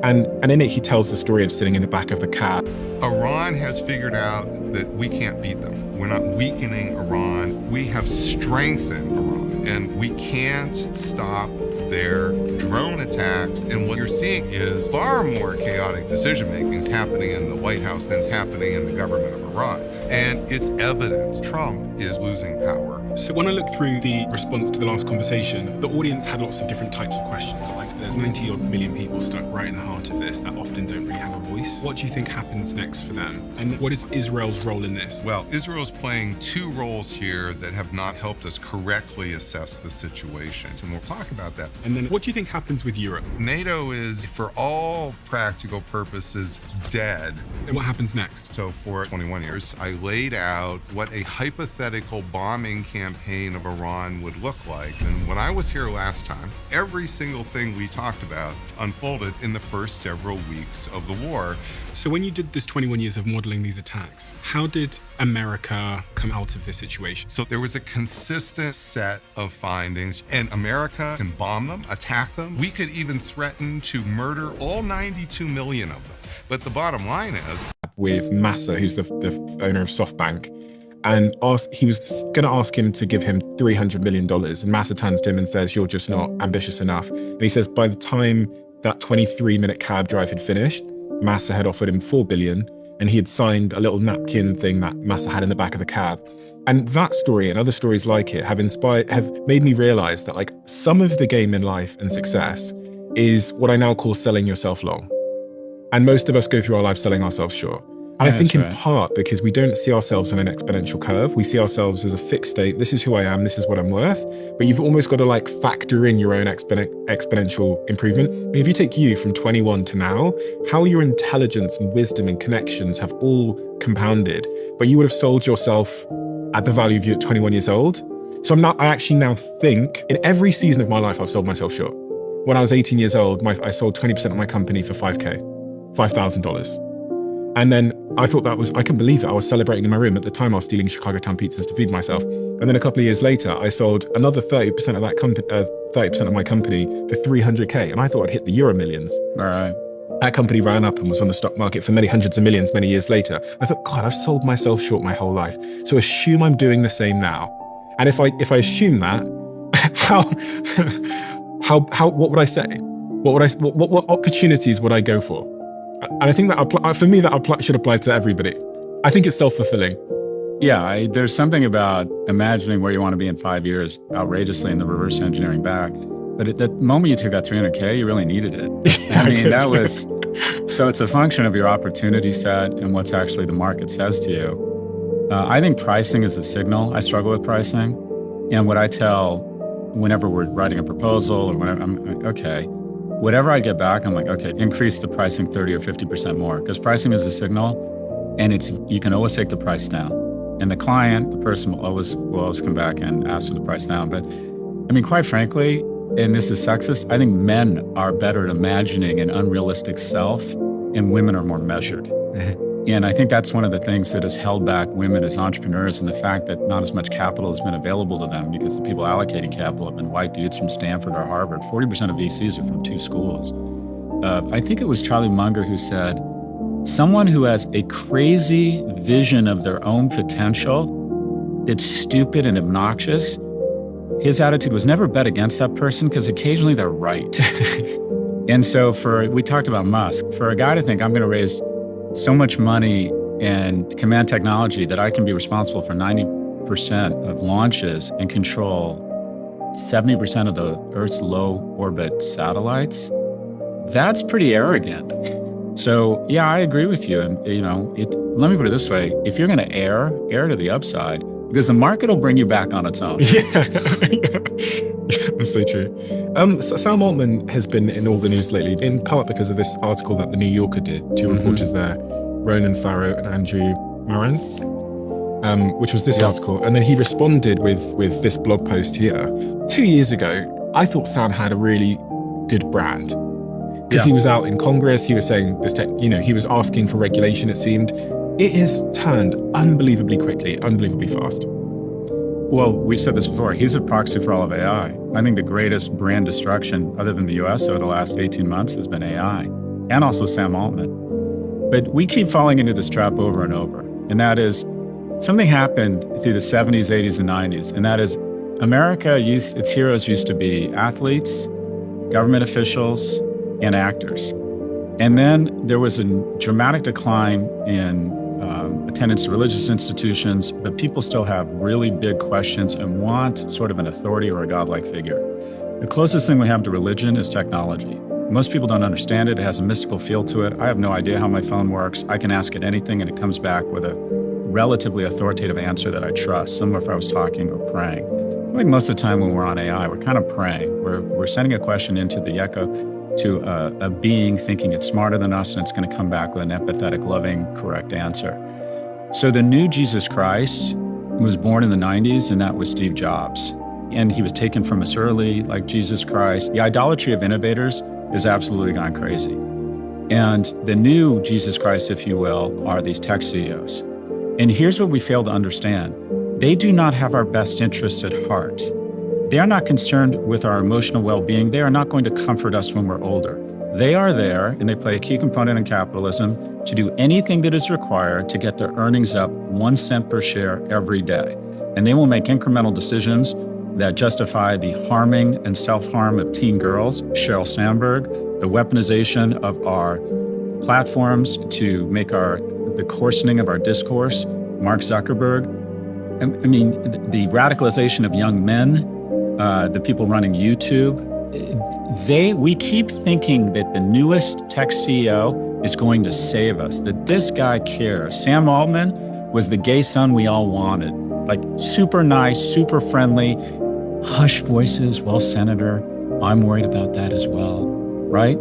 And in it, he tells the story of sitting in the back of the cab. Iran has figured out that we can't beat them. We're not weakening Iran. We have strengthened Iran, and we can't stop their drone attacks. And what you're seeing is far more chaotic decision-making is happening in the White House than is happening in the government of Iran. And it's evident Trump is losing power. So when I look through the response to the last conversation, the audience had lots of different types of questions. Like there's 90 odd million people stuck right in the heart of this that often don't really have a voice. What do you think happens next for them? And what is Israel's role in this? Well, Israel's playing 2 roles here that have not helped us correctly assess the situation. And we'll talk about that. And then what do you think happens with Europe? NATO is, for all practical purposes, dead. And what happens next? So for 21 years, I laid out what a hypothetical bombing campaign of Iran would look like. And when I was here last time, every single thing we talked about unfolded in the first several weeks of the war. So when you did this 21 years of modeling these attacks, how did America come out of this situation? So there was a consistent set of findings, and America can bomb them, attack them. We could even threaten to murder all 92 million of them. But the bottom line is, with Massa, who's the owner of SoftBank, and he was going to ask him to give him $300 million. And Massa turns to him and says, "You're just not ambitious enough." And he says, by the time that 23-minute cab drive had finished, Massa had offered him $4 billion, and he had signed a little napkin thing that Massa had in the back of the cab. And that story and other stories like it have made me realize that like some of the game in life and success is what I now call selling yourself long. And most of us go through our life selling ourselves short. And I think in part because we don't see ourselves on an exponential curve. We see ourselves as a fixed state. This is who I am. This is what I'm worth. But you've almost got to like factor in your own exponential improvement. I mean, if you take you from 21 to now, how your intelligence and wisdom and connections have all compounded, but you would have sold yourself at the value of you at 21 years old. So I actually now think in every season of my life, I've sold myself short. When I was 18 years old, I sold 20% of my company for $5,000. And then I thought I couldn't believe it. I was celebrating in my room. At the time, I was stealing Chicago Town pizzas to feed myself. And then a couple of years later, I sold another 30% of that 30% of my company for $300K. And I thought I'd hit the Euro millions. All right. That company ran up and was on the stock market for many hundreds of millions many years later. I thought, God, I've sold myself short my whole life. So assume I'm doing the same now. And if I assume that, what would I say? What opportunities would I go for? And I think that for me, that should apply to everybody. I think it's self-fulfilling. Yeah, there's something about imagining where you want to be in 5 years outrageously in the reverse engineering back. But at the moment you took that $300K, you really needed it. I mean, that was, so it's a function of your opportunity set and what's actually the market says to you. I think pricing is a signal. I struggle with pricing. And what I tell whenever we're writing a proposal or whenever whatever I get back, I'm like, okay, increase the pricing 30 or 50% more, because pricing is a signal and you can always take the price down. And the client, the person will always come back and ask for the price down. But I mean, quite frankly, and this is sexist, I think men are better at imagining an unrealistic self and women are more measured. And I think that's one of the things that has held back women as entrepreneurs, and the fact that not as much capital has been available to them because the people allocating capital have been white dudes from Stanford or Harvard. 40% of VCs are from 2 schools. I think it was Charlie Munger who said, someone who has a crazy vision of their own potential that's stupid and obnoxious, his attitude was never bet against that person because occasionally they're right. And so we talked about Musk, for a guy to think I'm going to raise so much money and command technology that I can be responsible for 90% of launches and control 70% of the Earth's low orbit satellites, that's pretty arrogant. So yeah, I agree with you. And let me put it this way. If you're going to err to the upside, because the market will bring you back on its own. Yeah, that's so true. Sam Altman has been in all the news lately, in part because of this article that the New Yorker did. 2 reporters there, Ronan Farrow and Andrew Marantz, which was this article. And then he responded with this blog post here. 2 years ago, I thought Sam had a really good brand. Because he was out in Congress, he was saying he was asking for regulation, it seemed. It has turned unbelievably quickly, unbelievably fast. Well, we said this before, he's a proxy for all of AI. I think the greatest brand destruction, other than the US over the last 18 months, has been AI, and also Sam Altman. But we keep falling into this trap over and over, and that is, something happened through the 70s, 80s, and 90s, and that is its heroes used to be athletes, government officials, and actors. And then there was a dramatic decline in attendance to religious institutions, but people still have really big questions and want sort of an authority or a godlike figure. The closest thing we have to religion is technology. Most people don't understand it. It has a mystical feel to it. I have no idea how my phone works. I can ask it anything and it comes back with a relatively authoritative answer that I trust, similar if I was talking or praying. I think most of the time when we're on AI, we're kind of praying. We're sending a question into the echo to a being thinking it's smarter than us and it's going to come back with an empathetic, loving, correct answer. So the new Jesus Christ was born in the 90s, and that was Steve Jobs. And he was taken from us early, like Jesus Christ. The idolatry of innovators has absolutely gone crazy. And the new Jesus Christ, if you will, are these tech CEOs. And here's what we fail to understand. They do not have our best interests at heart. They are not concerned with our emotional well-being. They are not going to comfort us when we're older. They are there, and they play a key component in capitalism, to do anything that is required to get their earnings up 1 cent per share every day. And they will make incremental decisions that justify the harming and self-harm of teen girls, Sheryl Sandberg, the weaponization of our platforms to make the coarsening of our discourse. Mark Zuckerberg. I mean, the radicalization of young men, the people running YouTube, we keep thinking that the newest tech CEO is going to save us, that this guy cares. Sam Altman was the gay son we all wanted, like super nice, super friendly, hush voices. Well, Senator, I'm worried about that as well, right?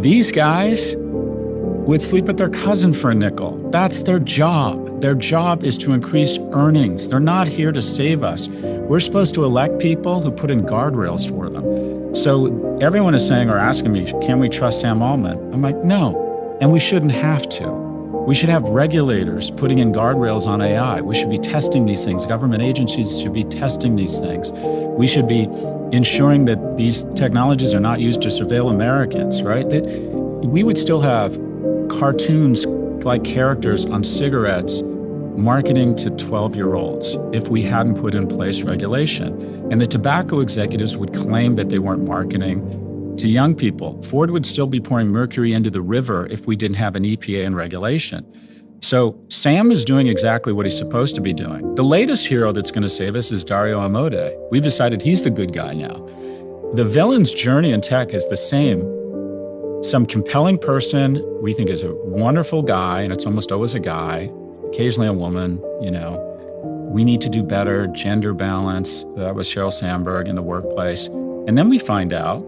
These guys would sleep with their cousin for a nickel. That's their job. Their job is to increase earnings. They're not here to save us. We're supposed to elect people who put in guardrails for them. So everyone is saying or asking me, can we trust Sam Altman? I'm like, no, and we shouldn't have to. We should have regulators putting in guardrails on AI. We should be testing these things. Government agencies should be testing these things. We should be ensuring that these technologies are not used to surveil Americans, right? That we would still have cartoons like characters on cigarettes marketing to 12-year-olds if we hadn't put in place regulation. And the tobacco executives would claim that they weren't marketing to young people. Ford would still be pouring mercury into the river if we didn't have an EPA and regulation. So Sam is doing exactly what he's supposed to be doing. The latest hero that's going to save us is Dario Amodei. We've decided he's the good guy now. The villain's journey in tech is the same. Some compelling person we think is a wonderful guy, and it's almost always a guy, occasionally a woman, we need to do better, gender balance. That was Sheryl Sandberg in the workplace. And then we find out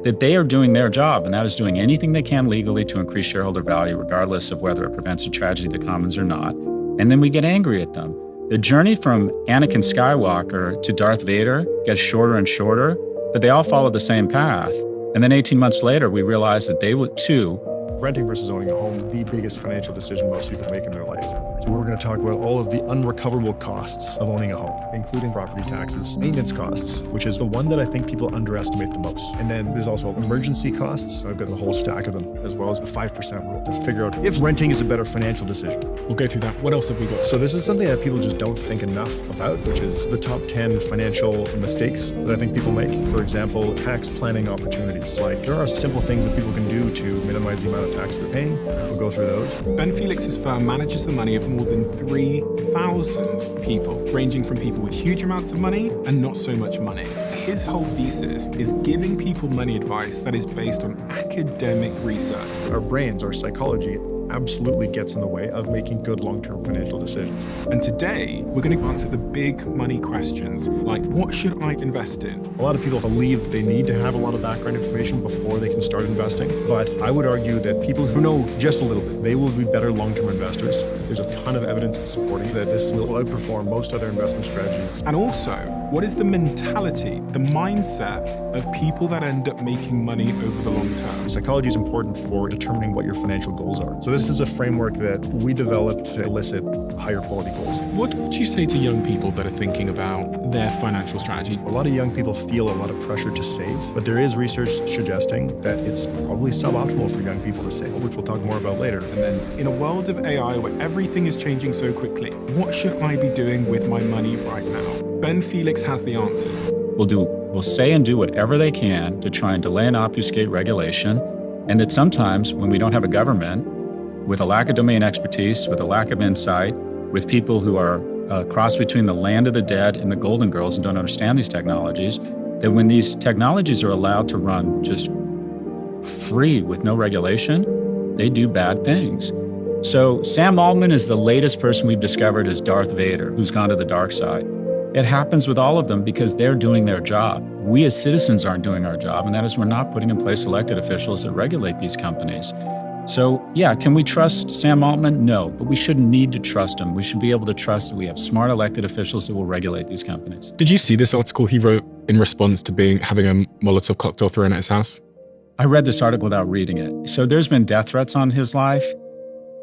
that they are doing their job, and that is doing anything they can legally to increase shareholder value, regardless of whether it prevents a tragedy to the commons or not. And then we get angry at them. The journey from Anakin Skywalker to Darth Vader gets shorter and shorter, but they all follow the same path. And then 18 months later, we realized that they would too. Renting versus owning a home is the biggest financial decision most people make in their life. So we're going to talk about all of the unrecoverable costs of owning a home, including property taxes, maintenance costs, which is the one that I think people underestimate the most. And then there's also emergency costs. I've got a whole stack of them, as well as the 5% rule to figure out if renting is a better financial decision. We'll go through that. What else have we got? So this is something that people just don't think enough about, which is the top 10 financial mistakes that I think people make. For example, tax planning opportunities. Like, there are simple things that people can do to minimize the amount of tax they're paying. We'll go through those. Ben Felix's firm manages the money of more than 3,000 people, ranging from people with huge amounts of money and not so much money. His whole thesis is giving people money advice that is based on academic research. Our brains, our psychology, absolutely gets in the way of making good long-term financial decisions. And today, we're going to answer the big money questions, like what should I invest in? A lot of people believe they need to have a lot of background information before they can start investing. But I would argue that people who know just a little bit, they will be better long-term investors. There's a ton of evidence supporting that this will outperform most other investment strategies. And also, what is the mentality, the mindset of people that end up making money over the long term? Psychology is important for determining what your financial goals are. So this is a framework that we developed to elicit higher quality goals. What would you say to young people that are thinking about their financial strategy? A lot of young people feel a lot of pressure to save, but there is research suggesting that it's probably suboptimal for young people to save, which we'll talk more about later. And then in a world of AI where everything is changing so quickly, what should I be doing with my money right now? Ben Felix has the answers. We'll say and do whatever they can to try and delay and obfuscate regulation, and that sometimes when we don't have a government with a lack of domain expertise, with a lack of insight, with people who are a cross between the land of the dead and the Golden Girls and don't understand these technologies, that when these technologies are allowed to run just free with no regulation, they do bad things. So Sam Altman is the latest person we've discovered as Darth Vader, who's gone to the dark side. It happens with all of them because they're doing their job. We as citizens aren't doing our job, and that is we're not putting in place elected officials that regulate these companies. So yeah, can we trust Sam Altman? No, but we shouldn't need to trust him. We should be able to trust that we have smart elected officials that will regulate these companies. Did you see this article he wrote in response to having a Molotov cocktail thrown at his house? I read this article without reading it. So there's been death threats on his life.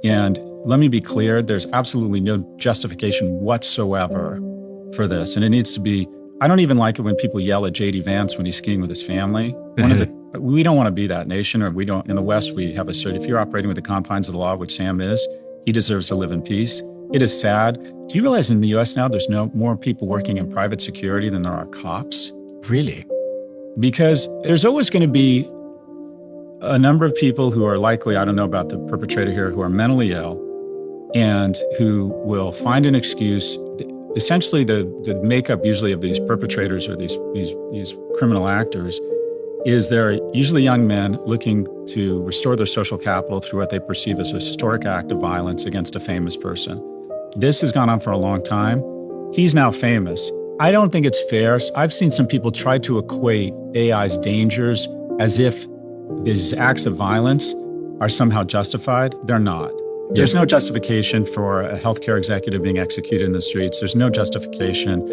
And let me be clear, there's absolutely no justification whatsoever for this. And it needs to be, I don't even like it when people yell at J.D. Vance when he's skiing with his family. We don't want to be that nation, or we don't, in the West, we have if you're operating with the confines of the law, which Sam is, he deserves to live in peace. It is sad. Do you realize in the US now, there's no more people working in private security than there are cops? Really? Because there's always going to be a number of people who are likely, I don't know about the perpetrator here, who are mentally ill and who will find an excuse. Essentially, the makeup usually of these perpetrators or these criminal actors is they're usually young men looking to restore their social capital through what they perceive as a historic act of violence against a famous person. This has gone on for a long time. He's now famous. I don't think it's fair. I've seen some people try to equate AI's dangers as if these acts of violence are somehow justified. They're not. There's no justification for a healthcare executive being executed in the streets. There's no justification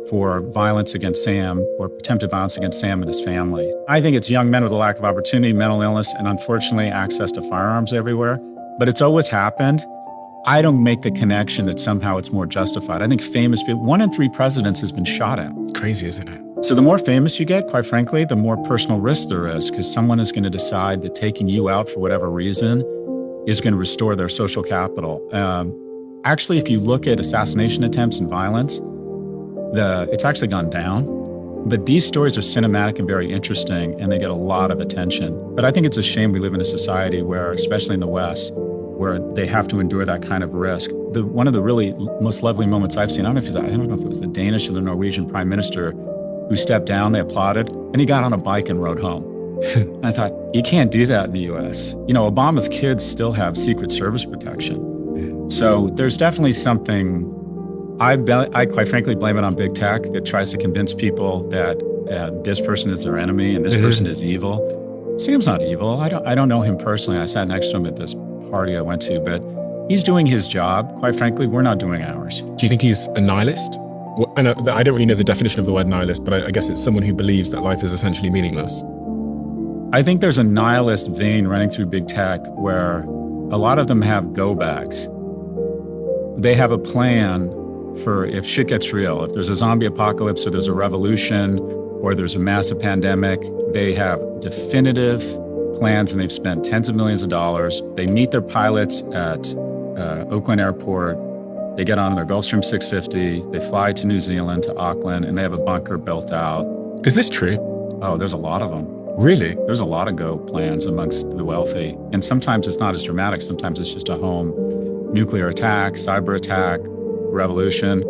for violence against Sam or attempted violence against Sam and his family. I think it's young men with a lack of opportunity, mental illness, and unfortunately access to firearms everywhere. But it's always happened. I don't make the connection that somehow it's more justified. I think famous people, 1 in 3 presidents has been shot at. Crazy, isn't it? So the more famous you get, quite frankly, the more personal risk there is, because someone is going to decide that taking you out for whatever reason is going to restore their social capital. Actually, if you look at assassination attempts and violence, it's actually gone down. But these stories are cinematic and very interesting, and they get a lot of attention. But I think it's a shame we live in a society where, especially in the West, where they have to endure that kind of risk. One of the really most lovely moments I've seen, I don't know if it was the Danish or the Norwegian prime minister who stepped down, they applauded, and he got on a bike and rode home. I thought, you can't do that in the US. Obama's kids still have Secret Service protection. So there's definitely something, I quite frankly blame it on big tech that tries to convince people that this person is their enemy and this person is evil. Sam's not evil. I don't know him personally. I sat next to him at this party I went to, but he's doing his job. Quite frankly, we're not doing ours. Do you think he's a nihilist? I don't really know the definition of the word nihilist, but I guess it's someone who believes that life is essentially meaningless. I think there's a nihilist vein running through big tech where a lot of them have go bags. They have a plan for if shit gets real, if there's a zombie apocalypse or there's a revolution or there's a massive pandemic, they have definitive plans and they've spent tens of millions of dollars. They meet their pilots at Oakland Airport. They get on their Gulfstream 650. They fly to New Zealand, to Auckland, and they have a bunker built out. Is this true? Oh, there's a lot of them. Really? There's a lot of go plans amongst the wealthy. And sometimes it's not as dramatic. Sometimes it's just a home nuclear attack, cyber attack, revolution.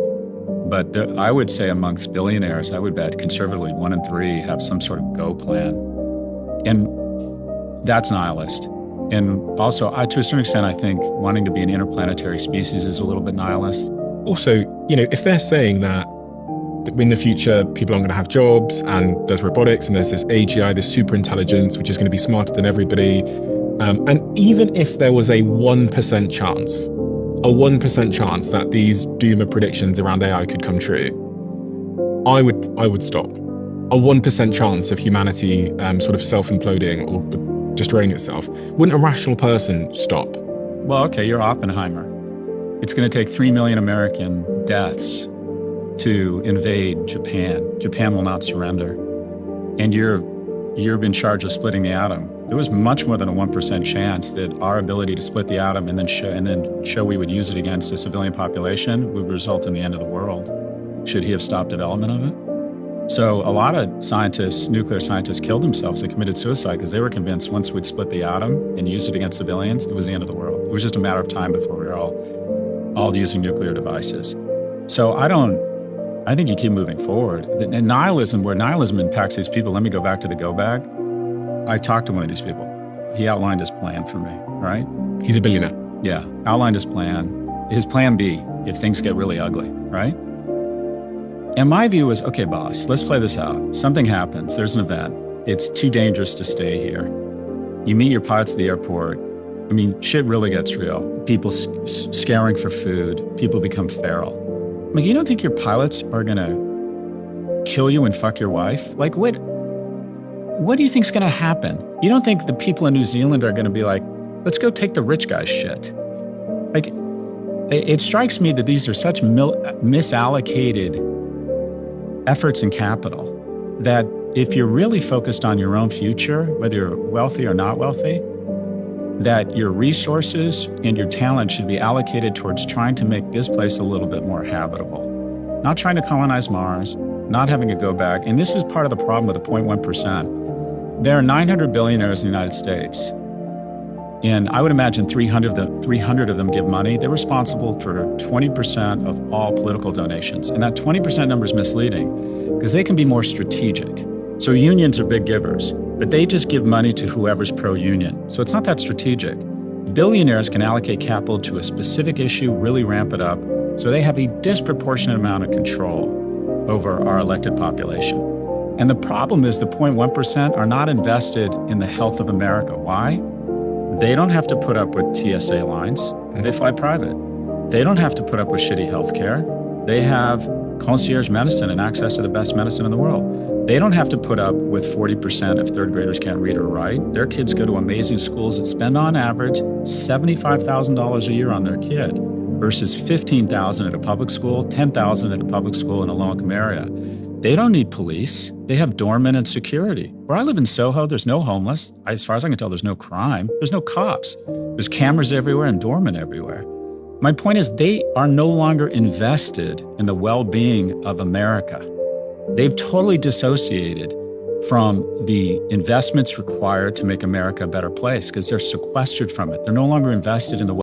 But I would say amongst billionaires, I would bet conservatively 1 in 3 have some sort of go plan. And that's nihilist. And also, to a certain extent, I think wanting to be an interplanetary species is a little bit nihilist. Also, if they're saying that in the future, people aren't going to have jobs and there's robotics and there's this AGI, this super intelligence, which is going to be smarter than everybody. And even if there was a 1% chance that these doomer predictions around AI could come true, I would stop. A 1% chance of humanity sort of self-imploding or destroying itself. Wouldn't a rational person stop? Well, okay, you're Oppenheimer. It's going to take 3 million American deaths to invade Japan. Japan will not surrender. And you're in charge of splitting the atom. There was much more than a 1% chance that our ability to split the atom and then show we would use it against a civilian population would result in the end of the world. Should he have stopped development of it? So a lot of scientists, nuclear scientists, killed themselves. They committed suicide because they were convinced once we'd split the atom and use it against civilians, it was the end of the world. It was just a matter of time before we were all using nuclear devices. So I think you keep moving forward. And nihilism, where nihilism impacts these people, let me go back to the go bag. I talked to one of these people. He outlined his plan for me, right? He's a billionaire. Yeah, outlined his plan B, if things get really ugly, right? And my view was, okay, boss, let's play this out. Something happens, there's an event. It's too dangerous to stay here. You meet your pilots at the airport. I mean, shit really gets real. People scaring for food. People become feral. I mean, you don't think your pilots are gonna kill you and fuck your wife? Like, what do you think's gonna happen? You don't think the people in New Zealand are gonna be like, let's go take the rich guy's shit? Like, it strikes me that these are such misallocated efforts and capital that if you're really focused on your own future, whether you're wealthy or not wealthy, that your resources and your talent should be allocated towards trying to make this place a little bit more habitable. Not trying to colonize Mars, not having a go back. And this is part of the problem with the 0.1%. There are 900 billionaires in the United States. And I would imagine 300 of them give money. They're responsible for 20% of all political donations. And that 20% number is misleading because they can be more strategic. So unions are big givers, but they just give money to whoever's pro-union. So it's not that strategic. Billionaires can allocate capital to a specific issue, really ramp it up, so they have a disproportionate amount of control over our elected population. And the problem is the 0.1% are not invested in the health of America. Why? They don't have to put up with TSA lines. They fly private. They don't have to put up with shitty health care. They have concierge medicine and access to the best medicine in the world. They don't have to put up with 40% of third graders can't read or write. Their kids go to amazing schools that spend on average $75,000 a year on their kid versus $15,000 at a public school, $10,000 at a public school in a low-income area. They don't need police. They have doormen and security. Where I live in Soho, there's no homeless. As far as I can tell, there's no crime. There's no cops. There's cameras everywhere and doormen everywhere. My point is they are no longer invested in the well-being of America. They've totally dissociated from the investments required to make America a better place because they're sequestered from it. They're no longer invested in the